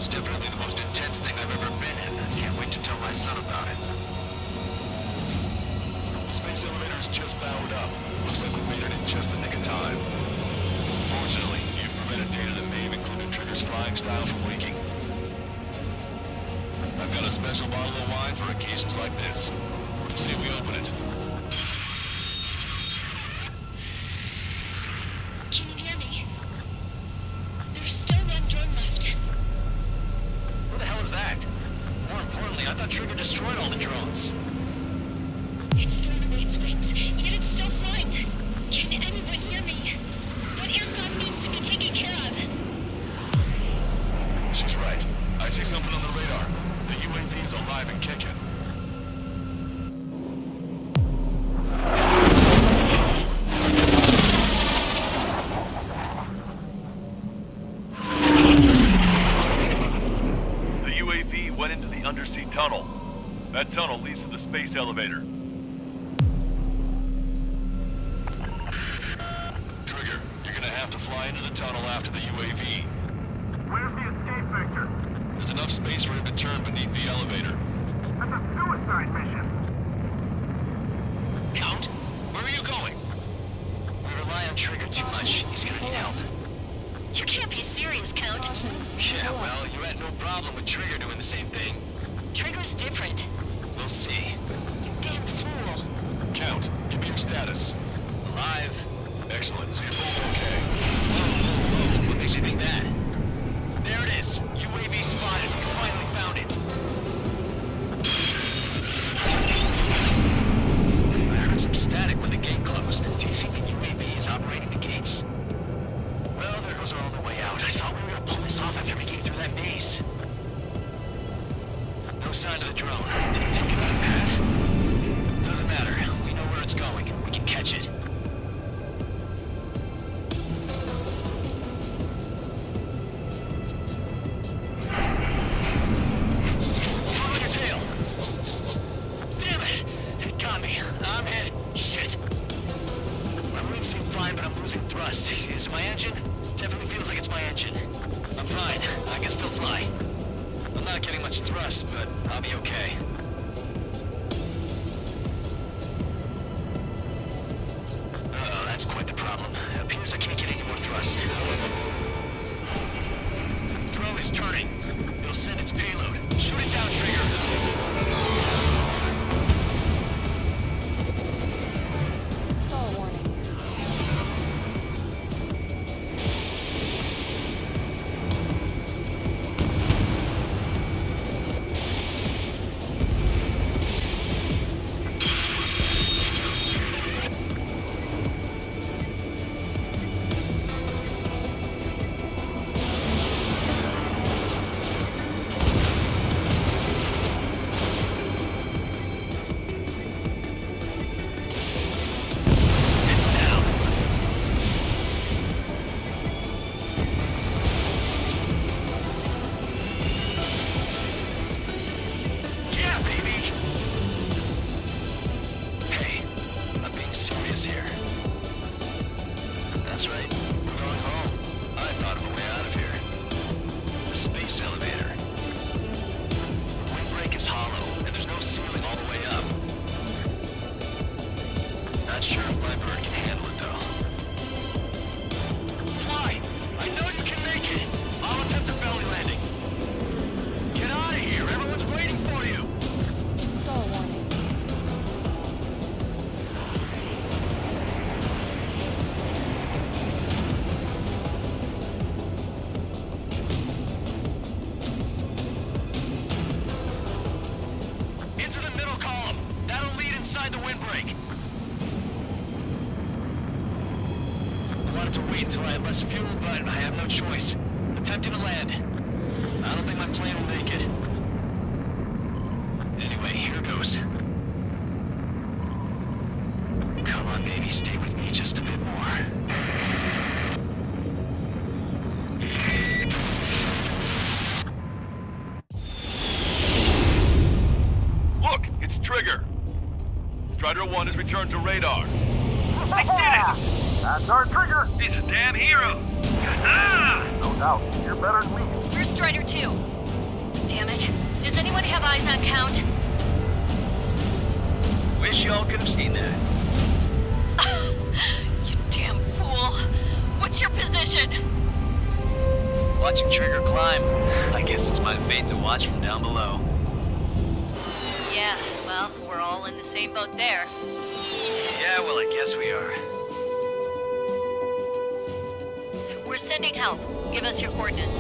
It's definitely the most intense thing I've ever been in. Can't wait to tell my son about it. The space elevator is just powered up. Looks like we made it in just the nick of time. Fortunately, you've prevented data that may have included Trigger's flying style from leaking. I've got a special bottle of wine for occasions like this. What do you say we open it? Can you hear me? There's still one drone left. Who the hell is that? More importantly, I thought Trigger destroyed all the drones. It's thrown away its wings, yet it's still flying. Can anyone hear me? That aircraft needs to be taken care of. She's right. I see something on the radar. The UAV is alive and kicking. The UAV went into the undersea tunnel. That tunnel leads to the space elevator. Trigger, you're gonna have to fly into the tunnel after the UAV. Where's the escape vector? There's enough space for him to turn beneath the elevator. That's a suicide mission. Count, where are you going? We rely on Trigger too much. He's gonna need help. You can't be serious, Count. Yeah, well, you had no problem with Trigger doing the same thing. Trigger's different. We'll see. You damn fool. Count, give me your status. Alive. Excellent, so you're both okay. Whoa. What makes you think that? There it is. UAV spotted. We finally found it. I heard some static when the gate closed. Do you think the UAV is operating the gates? Well, there goes our only way out. I thought we were gonna pull this off after making it through that maze. No sign of the drone. Did it take another path? Doesn't matter. We know where it's going. We can catch it. Follow your tail. Damn it! It got me. I'm hit. Shit. My wings seem fine, but I'm losing thrust. Is it my engine? Definitely feels like it's my engine. I'm fine. I can still fly. I'm not getting much thrust, but I'll be okay. Uh-oh, that's quite the problem. It appears I can't get any more thrust. Drone is turning. It'll send its payload. Shoot it down, Trigger. Stall warning. Yeah, baby! Hey, I'm being serious here. That's right. We're going home. I thought of a way out of here. The space elevator. The windbreak is hollow, and there's no ceiling all the way up. Not sure if my bird can handle it, though. Fly! I know you can make it! I'll attempt a belly landing. Get out of here! Everyone's waiting for you! Stall warning. Into the middle column. That'll lead inside the windbreak. I wanted to wait until I had less fuel, but I have no choice. Attempting to land. I don't think my plane will make it. Anyway, here goes. Come on, baby, stay with me just a bit more. Look, it's Trigger. Strider 1 has returned to radar. I did it! That's our Trigger! He's a damn hero. Ah! No doubt. You're better than me. We're Strider 2. Damn it. Does anyone have eyes on Count? Wish y'all could have seen that. You damn fool. What's your position? Watching Trigger climb. I guess it's my fate to watch from down below. Yeah, well, we're all in the same boat there. Yeah, well, I guess we are. We're sending help. Give us your coordinates.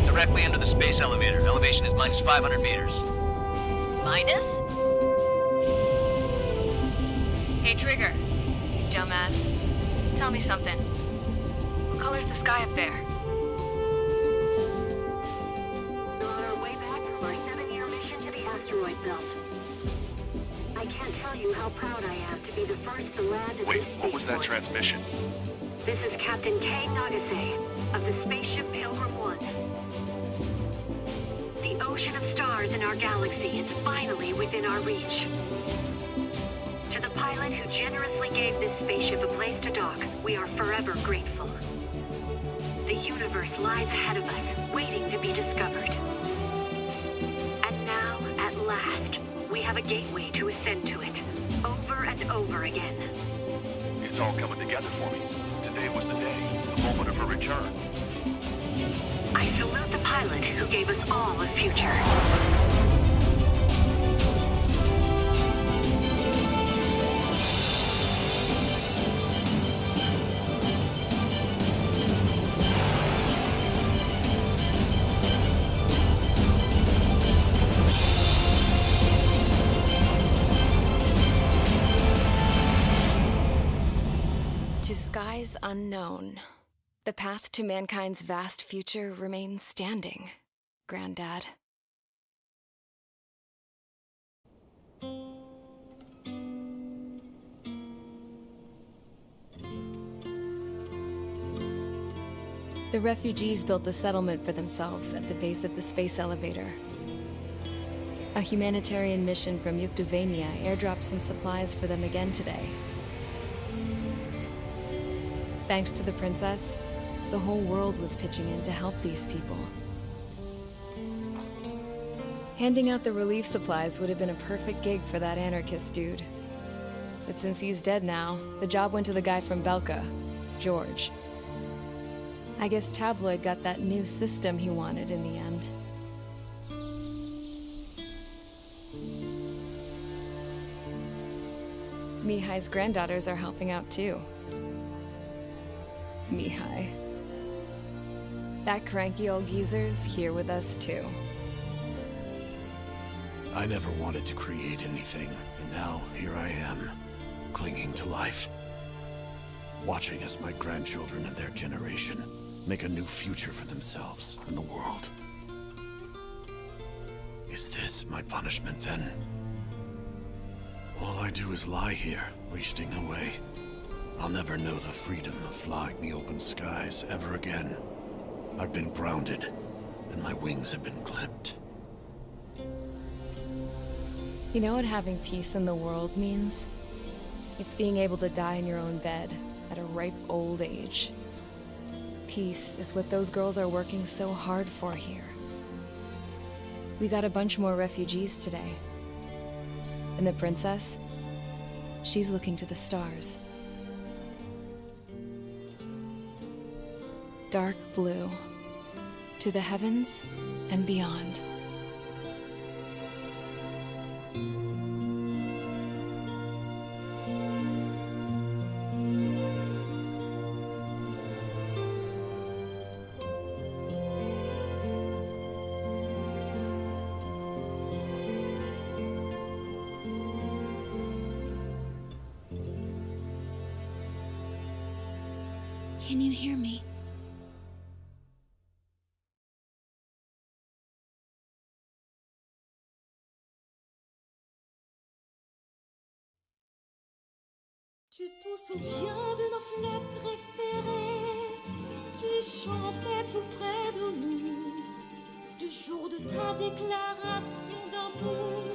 Directly under the space elevator. Elevation is minus 500 meters. Minus? Hey, Trigger. You dumbass. Tell me something. What color's the sky up there? We're on our way back from our 7-year mission to the asteroid belt. I can't tell you how proud I am to be the first to land at Wait, this what was that spaceport. transmission? This is Captain Kay Nagase of the spaceship Pilgrim 1. The ocean of stars in our galaxy is finally within our reach. To the pilot who generously gave this spaceship a place to dock, we are forever grateful. The universe lies ahead of us, waiting to be discovered. And now, at last, we have a gateway to ascend to it, over and over again. It's all coming together for me. Today was the day, the moment of her return. I salute the pilot who gave us all a future. To skies unknown, the path to mankind's vast future remains standing, Granddad. The refugees built the settlement for themselves at the base of the space elevator. A humanitarian mission from Yuktovania airdropped some supplies for them again today. Thanks to the princess, the whole world was pitching in to help these people. Handing out the relief supplies would have been a perfect gig for that anarchist dude. But since he's dead now, the job went to the guy from Belka, George. I guess Tabloid got that new system he wanted in the end. Mihai's granddaughters are helping out too. Mihai. That cranky old geezer's here with us too. I never wanted to create anything, and now here I am, clinging to life. Watching as my grandchildren and their generation make a new future for themselves and the world. Is this my punishment then? All I do is lie here, wasting away. I'll never know the freedom of flying the open skies ever again. I've been grounded, and my wings have been clipped. You know what having peace in the world means? It's being able to die in your own bed at a ripe old age. Peace is what those girls are working so hard for here. We got a bunch more refugees today. And the princess? She's looking to the stars. Dark blue. To the heavens and beyond. Can you hear me? Tu te souviens de nos fleurs préférées qui chantaient tout près de nous, du jour de ta déclaration d'amour.